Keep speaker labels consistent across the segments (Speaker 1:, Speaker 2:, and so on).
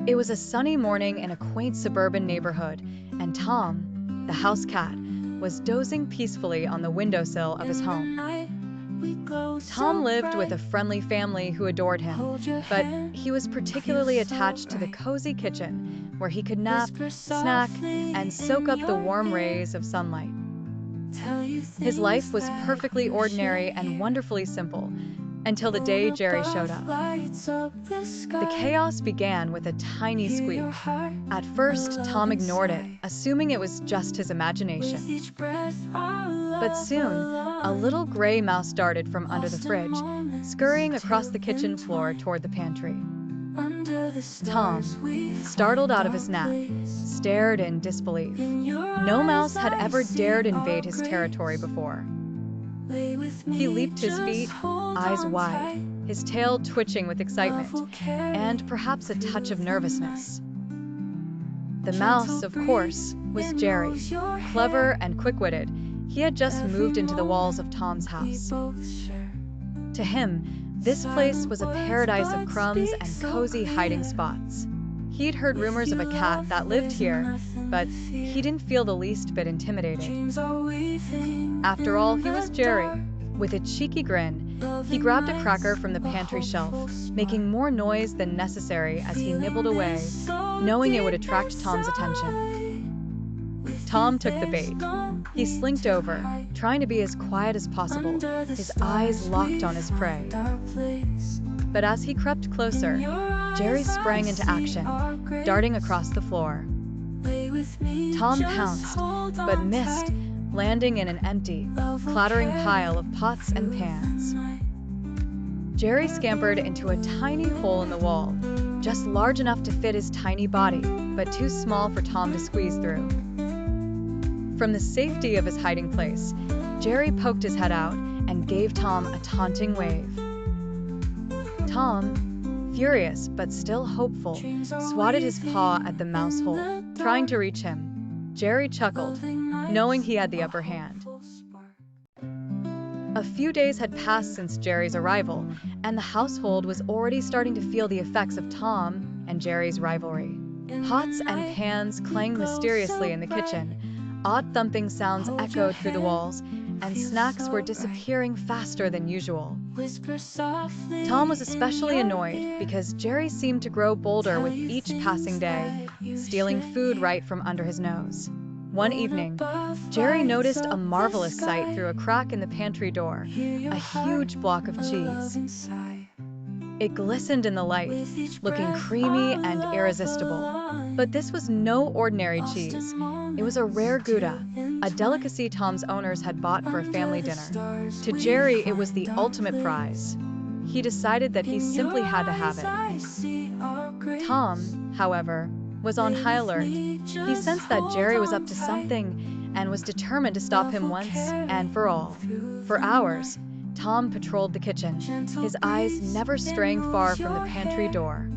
Speaker 1: It was a sunny morning in a quaint suburban neighborhood, and Tom, the house cat, was dozing peacefully on the windowsill of his home. Tom lived with a friendly family who adored him, but he was particularly attached to the cozy kitchen, where he could nap, snack, and soak up the warm rays of sunlight. His life was perfectly ordinary and wonderfully simple, until the day Jerry showed up. The chaos began with a tiny squeak. At first, Tom ignored it, assuming it was just his imagination. But soon, a little gray mouse darted from under the fridge, scurrying across the kitchen floor toward the pantry. Tom, startled out of his nap, stared in disbelief. No mouse had ever dared invade his territory before. He leaped to his feet, eyes wide, his tail twitching with excitement, and perhaps a touch of nervousness. The mouse, of course, was Jerry. Clever and quick-witted, he had just moved into the walls of Tom's house. To him, this place was a paradise of crumbs and cozy hiding spots. He'd heard rumors of a cat that lived here, but he didn't feel the least bit intimidated. After all, he was Jerry. With a cheeky grin, he grabbed a cracker from the pantry shelf, making more noise than necessary as he nibbled away, knowing it would attract Tom's attention. Tom took the bait. He slinked over, trying to be as quiet as possible, his eyes locked on his prey. But as he crept closer, Jerry sprang into action, darting across the floor. Tom pounced, but missed, landing in an empty, clattering pile of pots and pans. Jerry scampered into a tiny hole in the wall, just large enough to fit his tiny body, but too small for Tom to squeeze through. From the safety of his hiding place, Jerry poked his head out and gave Tom a taunting wave. Tom, furious but still hopeful, swatted his paw at the mouse hole, trying to reach him. Jerry chuckled, knowing he had the upper hand. A few days had passed since Jerry's arrival, and the household was already starting to feel the effects of Tom and Jerry's rivalry. Pots and pans clanged mysteriously in the kitchen, odd thumping sounds echoed through the walls, and snacks were disappearing faster than usual. Tom was especially annoyed because Jerry seemed to grow bolder with each passing day, stealing food right from under his nose. One evening, Jerry noticed a marvelous sight through a crack in the pantry door, a huge block of cheese. It glistened in the light, looking creamy and irresistible. But this was no ordinary cheese. It was a rare Gouda, a delicacy Tom's owners had bought for a family dinner. To Jerry, it was the ultimate prize. He decided that he simply had to have it. Tom, however, was on high alert. He sensed that Jerry was up to something and was determined to stop him once and for all. For hours, Tom patrolled the kitchen, his eyes never straying far from the pantry door.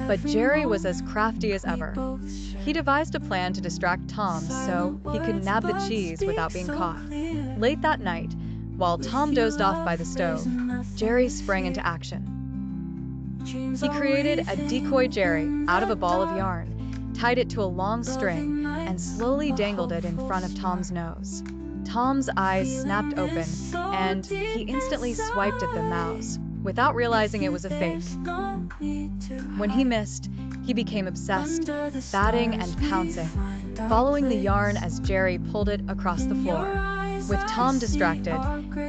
Speaker 1: But Jerry was as crafty as ever. He devised a plan to distract Tom so he could nab the cheese without being caught. Late that night, while Tom dozed off by the stove, Jerry sprang into action. He created a decoy Jerry out of a ball of yarn, tied it to a long string, and slowly dangled it in front of Tom's nose. Tom's eyes snapped open, and he instantly swiped at the mouse, without realizing it was a fake. When he missed, he became obsessed, batting and pouncing, following the yarn as Jerry pulled it across the floor. With Tom distracted,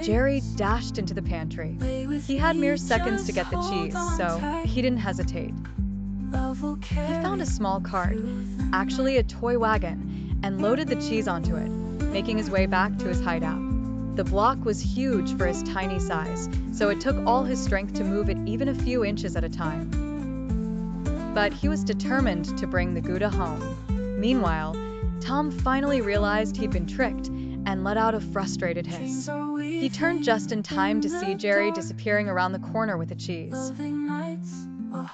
Speaker 1: Jerry dashed into the pantry. He had mere seconds to get the cheese, so he didn't hesitate. He found a small cart, actually a toy wagon, and loaded the cheese onto it, making his way back to his hideout. The block was huge for his tiny size, so it took all his strength to move it even a few inches at a time. But he was determined to bring the Gouda home. Meanwhile, Tom finally realized he'd been tricked and let out a frustrated hiss. He turned just in time to see Jerry disappearing around the corner with the cheese.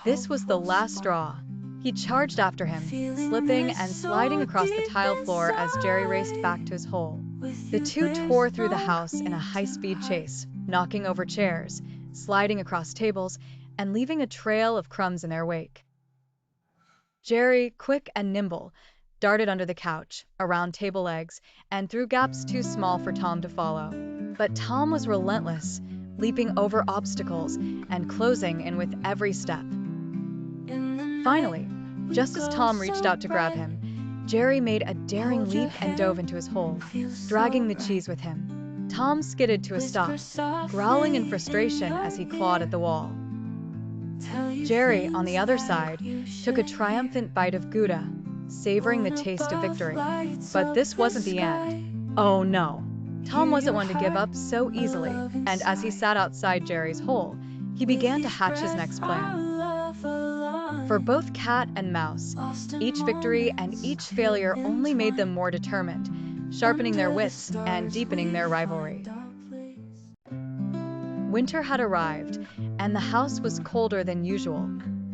Speaker 1: This was the last straw. He charged after him, slipping and sliding across the tile floor as Jerry raced back to his hole. The two tore through the house in a high-speed chase, knocking over chairs, sliding across tables, and leaving a trail of crumbs in their wake. Jerry, quick and nimble, darted under the couch, around table legs, and through gaps too small for Tom to follow. But Tom was relentless, leaping over obstacles and closing in with every step. Finally, just as Tom reached out to grab him, Jerry made a daring leap and dove into his hole, dragging the cheese with him. Tom skidded to a stop, growling in frustration as he clawed at the wall. Jerry, on the other side, took a triumphant bite of Gouda, savoring the taste of victory. But this wasn't the end. Oh no! Tom wasn't one to give up so easily, and as he sat outside Jerry's hole, he began to hatch his next plan. For both cat and mouse, each victory and each failure only made them more determined, sharpening their wits and deepening their rivalry. Winter had arrived, and the house was colder than usual.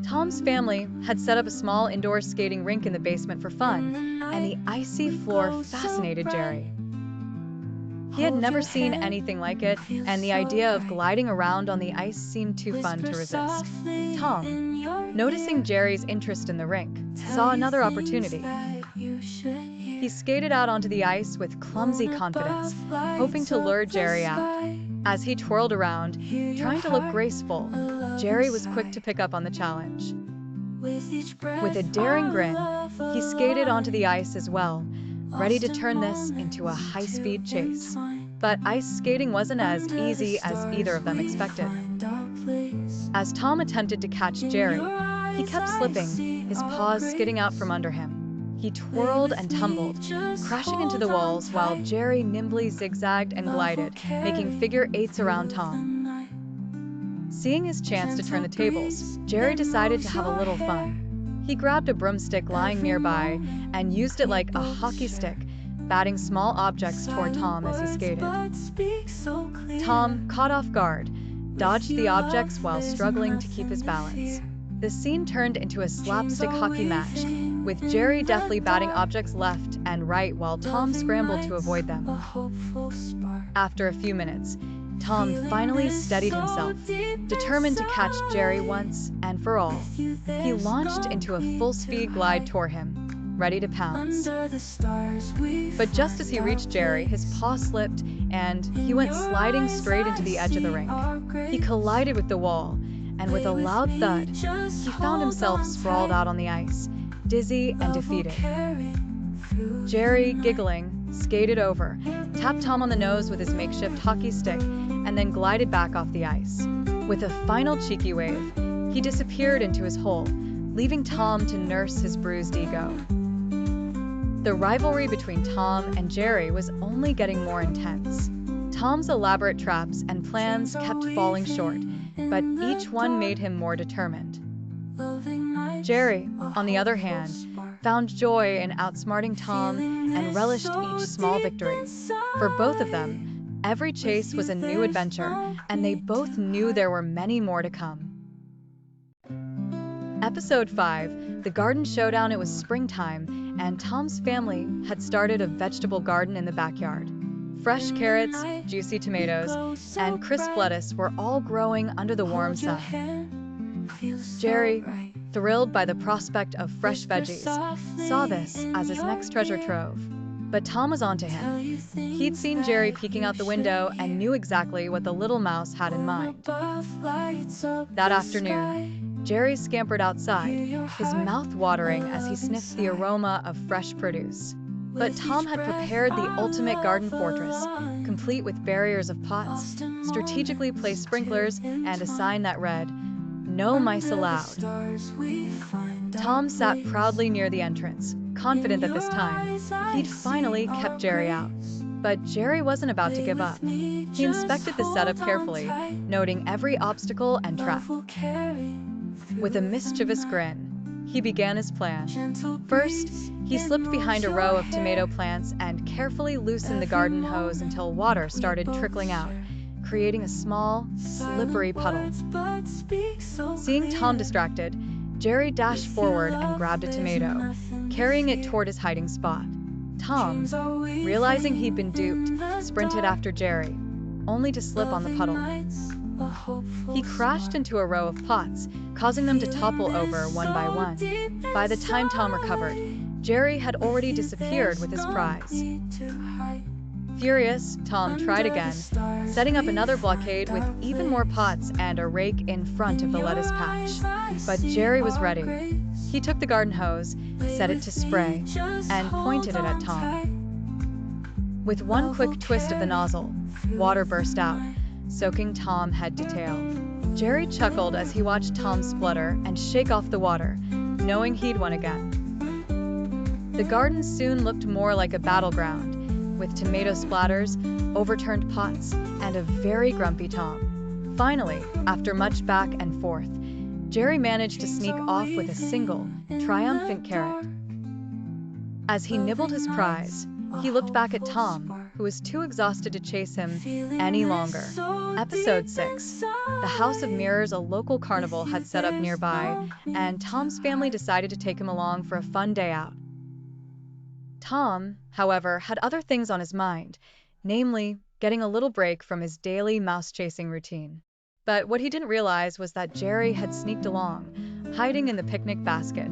Speaker 1: Tom's family had set up a small indoor skating rink in the basement for fun, and the icy floor fascinated Jerry. He had never seen anything like it, and the idea of gliding around on the ice seemed too fun to resist. Tom, noticing Jerry's interest in the rink, saw another opportunity. He skated out onto the ice with clumsy confidence, hoping to lure Jerry out. As he twirled around, trying to look graceful, Jerry was quick to pick up on the challenge. With a daring grin, he skated onto the ice as well, ready to turn this into a high-speed chase. But ice skating wasn't as easy as either of them expected. As Tom attempted to catch Jerry, he kept slipping, his paws skidding out from under him. He twirled and tumbled, crashing into the walls while Jerry nimbly zigzagged and glided, making figure eights around Tom. Seeing his chance to turn the tables, Jerry decided to have a little fun. He grabbed a broomstick lying nearby and used it like a hockey stick, batting small objects toward Tom as he skated. Tom, caught off guard, dodged the objects while struggling to keep his balance. The scene turned into a slapstick hockey match, with Jerry deftly batting objects left and right while Tom scrambled to avoid them. After a few minutes, Tom finally steadied himself, determined to catch Jerry once and for all. He launched into a full-speed glide toward him, ready to pounce. But just as he reached Jerry, his paw slipped and he went sliding straight into the edge of the rink. He collided with the wall, and with a loud thud, he found himself sprawled out on the ice, dizzy and defeated. Jerry, giggling, skated over, tapped Tom on the nose with his makeshift hockey stick, and then glided back off the ice. With a final cheeky wave, he disappeared into his hole, leaving Tom to nurse his bruised ego. The rivalry between Tom and Jerry was only getting more intense. Tom's elaborate traps and plans kept falling short, but each one made him more determined. Jerry, on the other hand, found joy in outsmarting Tom and relished each small victory. For both of them, every chase was a new adventure, and they both knew there were many more to come. Episode 5, The Garden Showdown. It was springtime, and Tom's family had started a vegetable garden in the backyard. Fresh carrots, juicy tomatoes, and crisp lettuce were all growing under the warm sun. Jerry, thrilled by the prospect of fresh veggies, saw this as his next treasure trove. But Tom was onto him. He'd seen Jerry peeking out the window and knew exactly what the little mouse had in mind. That afternoon, Jerry scampered outside, his mouth watering as he sniffed the aroma of fresh produce. But Tom had prepared the ultimate garden fortress, complete with barriers of pots, strategically placed sprinklers, and a sign that read, "No mice allowed." Tom sat proudly near the entrance, confident that this time, he'd finally kept Jerry out. But Jerry wasn't about to give up. He inspected the setup carefully, noting every obstacle and trap. With a mischievous grin, he began his plan. First, he slipped behind a row of tomato plants and carefully loosened the garden hose until water started trickling out, creating a small, slippery puddle. Seeing Tom distracted, Jerry dashed forward and grabbed a tomato, carrying it toward his hiding spot. Tom, realizing he'd been duped, sprinted after Jerry, only to slip on the puddle. He crashed into a row of pots, causing them to topple over one by one. By the time Tom recovered, Jerry had already disappeared with his prize. Furious, Tom tried again, setting up another blockade with even more pots and a rake in front of the lettuce patch. But Jerry was ready. He took the garden hose, set it to spray, and pointed it at Tom. With one quick twist of the nozzle, water burst out, soaking Tom head to tail. Jerry chuckled as he watched Tom splutter and shake off the water, knowing he'd won again. The garden soon looked more like a battleground, with tomato splatters, overturned pots, and a very grumpy Tom. Finally, after much back and forth, Jerry managed to sneak off with a single, triumphant carrot. As he nibbled his prize, he looked back at Tom, who was too exhausted to chase him any longer. Episode 6. The House of Mirrors, a local carnival, had set up nearby, and Tom's family decided to take him along for a fun day out. Tom, however, had other things on his mind, namely, getting a little break from his daily mouse-chasing routine. But what he didn't realize was that Jerry had sneaked along, hiding in the picnic basket.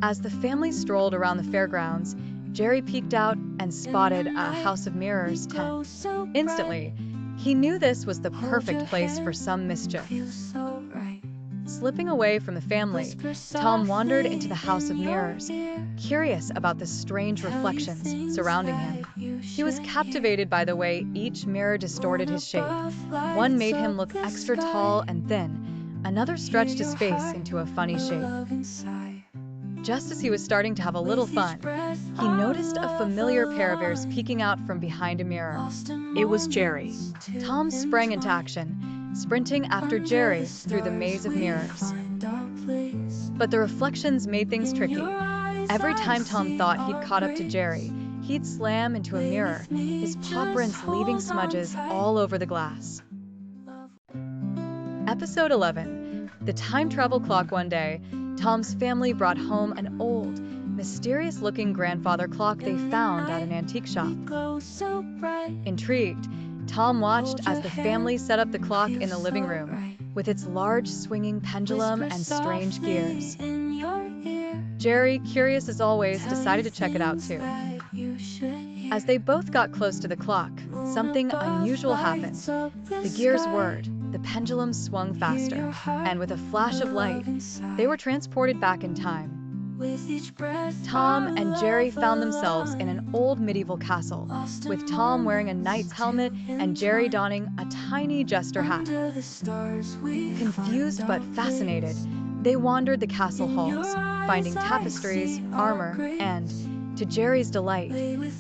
Speaker 1: As the family strolled around the fairgrounds, Jerry peeked out and spotted a House of Mirrors tent. Instantly, he knew this was the perfect place for some mischief. Slipping away from the family, Tom wandered into the House of Mirrors, curious about the strange reflections surrounding him. He was captivated by the way each mirror distorted his shape. One made him look extra tall and thin, another stretched his face into a funny shape. Just as he was starting to have a little fun, he noticed a familiar pair of ears peeking out from behind a mirror. It was Jerry. Tom sprang into action, sprinting after Jerry through the maze of mirrors. But the reflections made things tricky. Every time Tom thought he'd caught up to Jerry, he'd slam into a mirror, his paw prints leaving smudges all over the glass. Episode 11. The time travel clock. One day, Tom's family brought home an old, mysterious-looking grandfather clock they found at an antique shop. Intrigued, Tom watched as the family set up the clock in the living room, with its large swinging pendulum and strange gears. Jerry, curious as always, decided to check it out too. As they both got close to the clock, something unusual happened. The gears whirred, the pendulum swung faster, and with a flash of light, they were transported back in time. Tom and Jerry found themselves in an old medieval castle, with Tom wearing a knight's helmet and Jerry donning a tiny jester hat. Confused but fascinated, they wandered the castle halls, finding tapestries, armor, and, to Jerry's delight,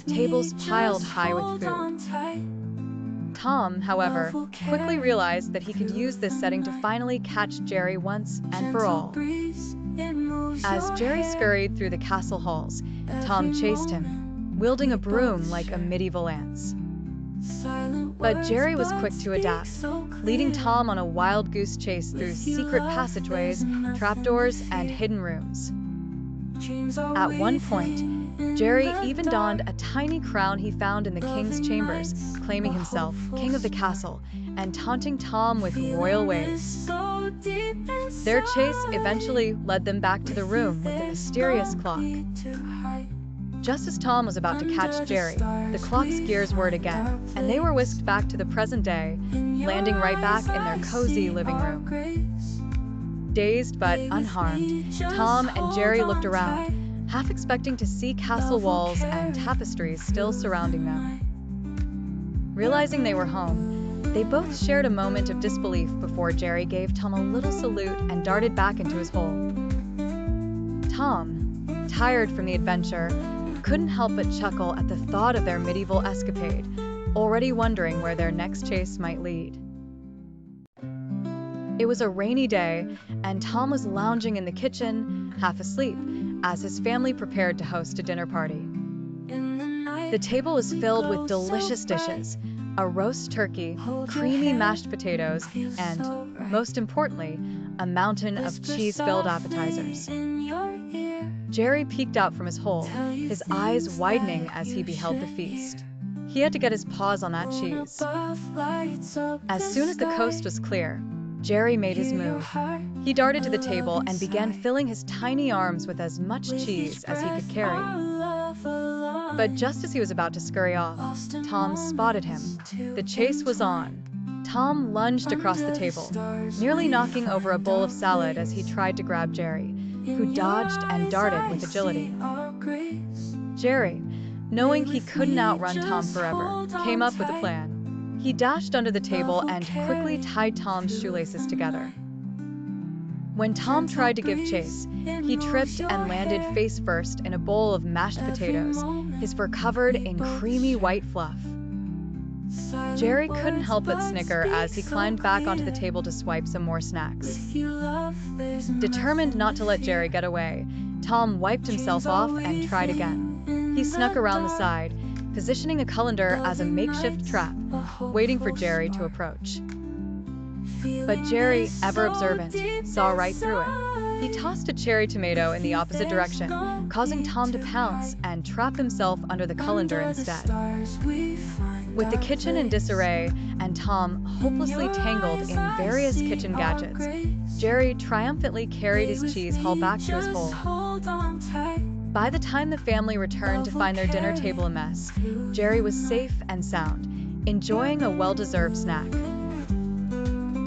Speaker 1: tables piled high with food. Tom, however, quickly realized that he could use this setting to finally catch Jerry once and for all. As Jerry scurried through the castle halls, Tom chased him, wielding a broom like a medieval lance. But Jerry was quick to adapt, leading Tom on a wild goose chase through secret passageways, trapdoors, and hidden rooms. At one point, Jerry even donned a tiny crown he found in the king's chambers, claiming himself king of the castle and taunting Tom with royal ways. Their chase eventually led them back to the room with the mysterious clock. Just as Tom was about to catch Jerry, the clock's gears whirred again, and they were whisked back to the present day, landing right back in their cozy living room. Dazed but unharmed, Tom and Jerry looked around, half expecting to see castle walls and tapestries still surrounding them. Realizing they were home, they both shared a moment of disbelief before Jerry gave Tom a little salute and darted back into his hole. Tom, tired from the adventure, couldn't help but chuckle at the thought of their medieval escapade, already wondering where their next chase might lead. It was a rainy day, and Tom was lounging in the kitchen, half asleep, as his family prepared to host a dinner party. The table was filled with delicious dishes, a roast turkey, creamy mashed potatoes, and, most importantly, a mountain of cheese-filled appetizers. Jerry peeked out from his hole, his eyes widening as he beheld the feast. He had to get his paws on that cheese. As soon as the coast was clear, Jerry made his move. He darted to the table and began filling his tiny arms with as much cheese as he could carry. But just as he was about to scurry off, Tom spotted him. The chase was on. Tom lunged across the table, nearly knocking over a bowl of salad as he tried to grab Jerry, who dodged and darted with agility. Jerry, knowing he couldn't outrun Tom forever, came up with a plan. He dashed under the table and quickly tied Tom's shoelaces together. When Tom tried to give chase, he tripped and landed face first in a bowl of mashed potatoes, his fur covered in creamy white fluff. Jerry couldn't help but snicker as he climbed back onto the table to swipe some more snacks. Determined not to let Jerry get away, Tom wiped himself off and tried again. He snuck around the side, positioning a colander as a makeshift trap, waiting for Jerry to approach. But Jerry, ever observant, saw right through it. He tossed a cherry tomato in the opposite direction, causing Tom to pounce and trap himself under the colander instead. With the kitchen in disarray and Tom hopelessly tangled in various kitchen gadgets, Jerry triumphantly carried his cheese haul back to his hole. By the time the family returned to find their dinner table a mess, Jerry was safe and sound, enjoying a well-deserved snack.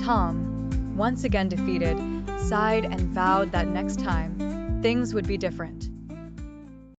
Speaker 1: Tom, once again defeated, sighed and vowed that next time, things would be different.